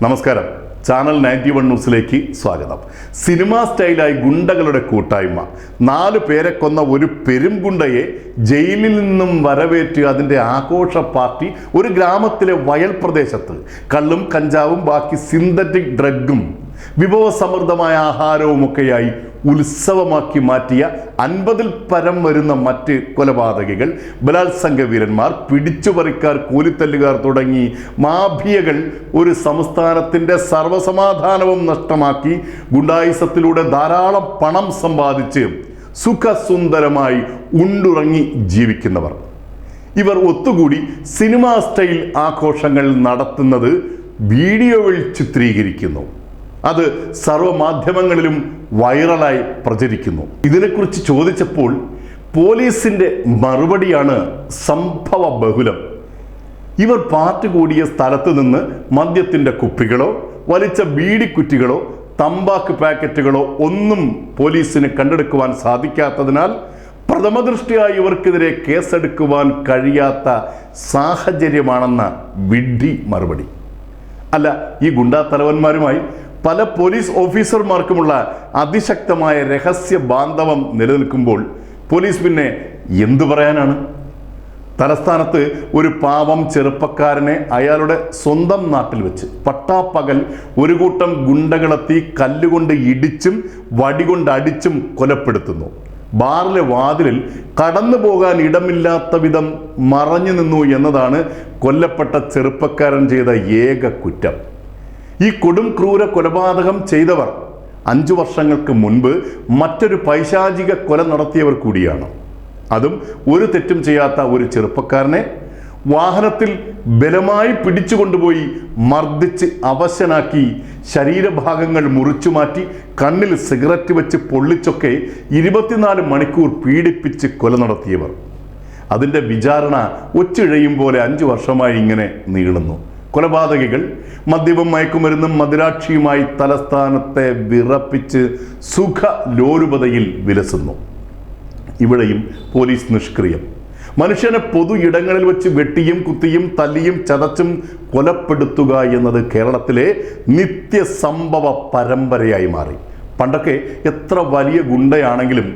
നമസ്കാരം. ചാനൽ 91 ന്യൂസിലേക്ക് സ്വാഗതം. സിനിമാ സ്റ്റൈലായി ഗുണ്ടകളുടെ കൂട്ടായ്മ 4 പേരെ കൊന്ന ഒരു പെരുംഗുണ്ടയെ ജയിലിൽ നിന്നും വരവേറ്റ് അതിൻ്റെ ആഘോഷ പാർട്ടി ഒരു ഗ്രാമത്തിലെ വയൽ പ്രദേശത്ത് കള്ളും കഞ്ചാവും ബാക്കി സിന്തറ്റിക് ഡ്രഗും വിഭവസമൃദ്ധമായ ആഹാരവുമൊക്കെയായി ഉത്സവമാക്കി മാറ്റിയ 50-ൽ പരം വരുന്ന മറ്റ് കൊലപാതകികൾ, ബലാത്സംഗ വീരന്മാർ, പിടിച്ചുപറിക്കാർ, കൂലിത്തല്ലുകാർ തുടങ്ങി മാഫിയകൾ ഒരു സംസ്ഥാനത്തിൻ്റെ സർവ്വസമാധാനവും നഷ്ടമാക്കി ഗുണ്ടായിസത്തിലൂടെ ധാരാളം പണം സമ്പാദിച്ച് സുഖസുന്ദരമായി ഉണ്ടുറങ്ങി ജീവിക്കുന്നവർ. ഇവർ ഒത്തുകൂടി സിനിമാ സ്റ്റൈൽ ആഘോഷങ്ങൾ നടത്തുന്നത് വീഡിയോയിൽ ചിത്രീകരിക്കുന്നു. അത് സർവ്വമാധ്യമങ്ങളിലും വൈറലായി പ്രചരിക്കുന്നു. ഇതിനെക്കുറിച്ച് ചോദിച്ചപ്പോൾ പോലീസിൻ്റെ മറുപടിയാണ് സംഭവ ബഹുലം. ഇവർ പാർട്ടി കൂടിയ സ്ഥലത്ത് നിന്ന് മദ്യത്തിൻ്റെ കുപ്പികളോ വലിച്ച ബീഡിക്കുറ്റികളോ തമ്പാക്ക് പാക്കറ്റുകളോ ഒന്നും പോലീസിന് കണ്ടെടുക്കുവാൻ സാധിക്കാത്തതിനാൽ പ്രഥമദൃഷ്ട്യാ ഇവർക്കെതിരെ കേസെടുക്കുവാൻ കഴിയാത്ത സാഹചര്യമാണെന്ന വിഡ്ഢി മറുപടി. അല്ല, ഈ ഗുണ്ടാ തലവന്മാരുമായി പല പോലീസ് ഓഫീസർമാർക്കുമുള്ള അതിശക്തമായ രഹസ്യ ബാന്ധവം നിലനിൽക്കുമ്പോൾ പോലീസ് പിന്നെ എന്തു പറയാനാണ്? തലസ്ഥാനത്ത് ഒരു പാവം ചെറുപ്പക്കാരനെ അയാളുടെ സ്വന്തം നാട്ടിൽ വെച്ച് പട്ടാപ്പകൽ ഒരു കൂട്ടം ഗുണ്ടകളെത്തി കല്ലുകൊണ്ട് ഇടിച്ചും വടികൊണ്ട് അടിച്ചും കൊലപ്പെടുത്തുന്നു. ബാറിലെ വാതിലിൽ കടന്നു പോകാൻ ഇടമില്ലാത്ത വിധം മറഞ്ഞു നിന്നു എന്നതാണ് കൊല്ലപ്പെട്ട ചെറുപ്പക്കാരൻ ചെയ്ത ഏക കുറ്റം. ഈ കൊടും ക്രൂര കൊലപാതകം ചെയ്തവർ 5 വർഷങ്ങൾക്ക് മുൻപ് മറ്റൊരു പൈശാചിക കൊല നടത്തിയവർ കൂടിയാണ്. അതും ഒരു തെറ്റും ചെയ്യാത്ത ഒരു ചെറുപ്പക്കാരനെ വാഹനത്തിൽ ബലമായി പിടിച്ചുകൊണ്ടുപോയി മർദ്ദിച്ച് അവശനാക്കി ശരീരഭാഗങ്ങൾ മുറിച്ചു മാറ്റി കണ്ണിൽ സിഗരറ്റ് വെച്ച് പൊള്ളിച്ചൊക്കെ 24 മണിക്കൂർ പീഡിപ്പിച്ച് കൊല നടത്തിയവർ. അതിൻ്റെ വിചാരണ ഒച്ചിഴയും പോലെ 5 വർഷമായി ഇങ്ങനെ നീളുന്നു. കൊലപാതകികൾ മദ്യവും മയക്കുമരുന്നും മദിരാക്ഷിയുമായി തലസ്ഥാനത്തെ വിറപ്പിച്ച് സുഖലോലുപതയിൽ വിലസുന്നു. ഇവിടെയും പോലീസ് നിഷ്ക്രിയം. മനുഷ്യനെ പൊതു ഇടങ്ങളിൽ വെച്ച് വെട്ടിയും കുത്തിയും തല്ലിയും ചതച്ചും കൊലപ്പെടുത്തുക എന്നത് കേരളത്തിലെ നിത്യസംഭവ പരമ്പരയായി മാറി. പണ്ടൊക്കെ എത്ര വലിയ ഗുണ്ടയാണെങ്കിലും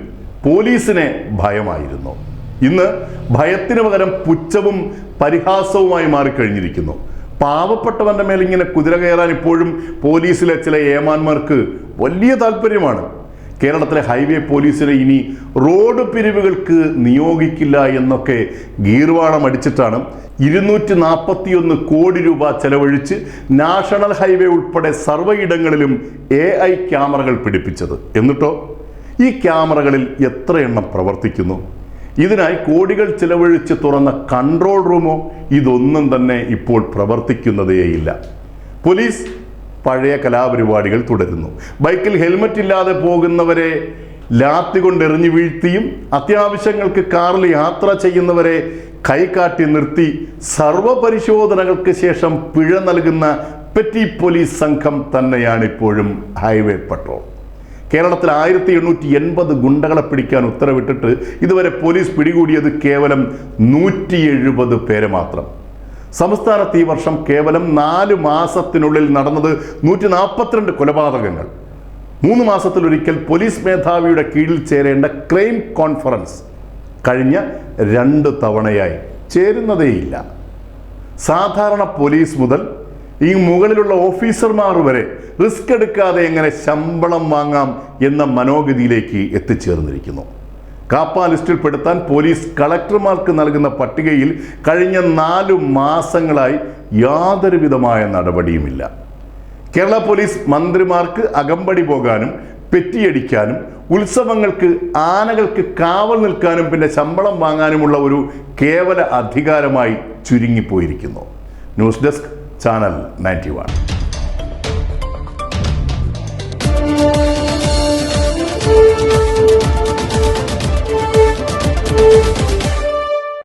പോലീസിനെ ഭയമായിരുന്നു. ഇന്ന് ഭയത്തിന് പകരം പുച്ഛവും പരിഹാസവുമായി മാറിക്കഴിഞ്ഞിരിക്കുന്നു. പാവപ്പെട്ടവൻ്റെ മേലിങ്ങനെ കുതിര കയറാൻ ഇപ്പോഴും പോലീസിലെ ചില ഏമാന്മാർക്ക് വലിയ താല്പര്യമാണ്. കേരളത്തിലെ ഹൈവേ പോലീസിനെ ഇനി റോഡ് പിരിവുകൾക്ക് നിയോഗിക്കില്ല എന്നൊക്കെ ഗീർവാണം അടിച്ചിട്ടാണ് 241 കോടി രൂപ ചെലവഴിച്ച് നാഷണൽ ഹൈവേ ഉൾപ്പെടെ സർവ്വയിടങ്ങളിലും AI ക്യാമറകൾ പിടിപ്പിച്ചത്. എന്നിട്ടോ ഈ ക്യാമറകളിൽ എത്ര എണ്ണം പ്രവർത്തിക്കുന്നു? ഇതിനായി കോടികൾ ചിലവഴിച്ച് തുറന്ന കൺട്രോൾ റൂമോ ഇതൊന്നും തന്നെ ഇപ്പോൾ പ്രവർത്തിക്കുന്നതേയില്ല. പോലീസ് പഴയ കലാപരിപാടികൾ തുടരുന്നു. ബൈക്കിൽ ഹെൽമറ്റ് ഇല്ലാതെ പോകുന്നവരെ ലാത്തി കൊണ്ടെറിഞ്ഞു വീഴ്ത്തിയും അത്യാവശ്യങ്ങൾക്ക് കാറിൽ യാത്ര ചെയ്യുന്നവരെ കൈകാട്ടി നിർത്തി സർവ്വപരിശോധനകൾക്ക് ശേഷം പിഴ നൽകുന്ന പെറ്റി പോലീസ് സംഘം തന്നെയാണ് ഇപ്പോഴും ഹൈവേ പട്രോൾ. കേരളത്തിൽ 1880 ഗുണ്ടകളെ പിടിക്കാൻ ഉത്തരവിട്ടിട്ട് ഇതുവരെ പോലീസ് പിടികൂടിയത് കേവലം 170 പേരെ മാത്രം. സംസ്ഥാനത്ത് ഈ വർഷം കേവലം 4 മാസത്തിനുള്ളിൽ നടന്നത് 142 കൊലപാതകങ്ങൾ. 3 മാസത്തിലൊരിക്കൽ പോലീസ് മേധാവിയുടെ കീഴിൽ ചേരേണ്ട ക്രൈം കോൺഫറൻസ് കഴിഞ്ഞ 2 തവണയായി ചേരുന്നതേയില്ല. സാധാരണ പോലീസ് മുതൽ ഈ മുകളിലുള്ള ഓഫീസർമാർ വരെ റിസ്ക് എടുക്കാതെ എങ്ങനെ ശമ്പളം വാങ്ങാം എന്ന മനോഗതിയിലേക്ക് എത്തിച്ചേർന്നിരിക്കുന്നു. കാപ്പ ലിസ്റ്റിൽ പെടുത്താൻ പോലീസ് കളക്ടർമാർക്ക് നൽകുന്ന പട്ടികയിൽ കഴിഞ്ഞ 4 മാസങ്ങളായി യാതൊരു വിധമായ നടപടിയുമില്ല. കേരള പോലീസ് മന്ത്രിമാർക്ക് അകമ്പടി പോകാനും പെറ്റിയടിക്കാനും ഉത്സവങ്ങൾക്ക് ആനകൾക്ക് കാവൽ നിൽക്കാനും പിന്നെ ശമ്പളം വാങ്ങാനുമുള്ള ഒരു കേവല അധികാരമായി ചുരുങ്ങിപ്പോയിരിക്കുന്നു. News desk channel 91.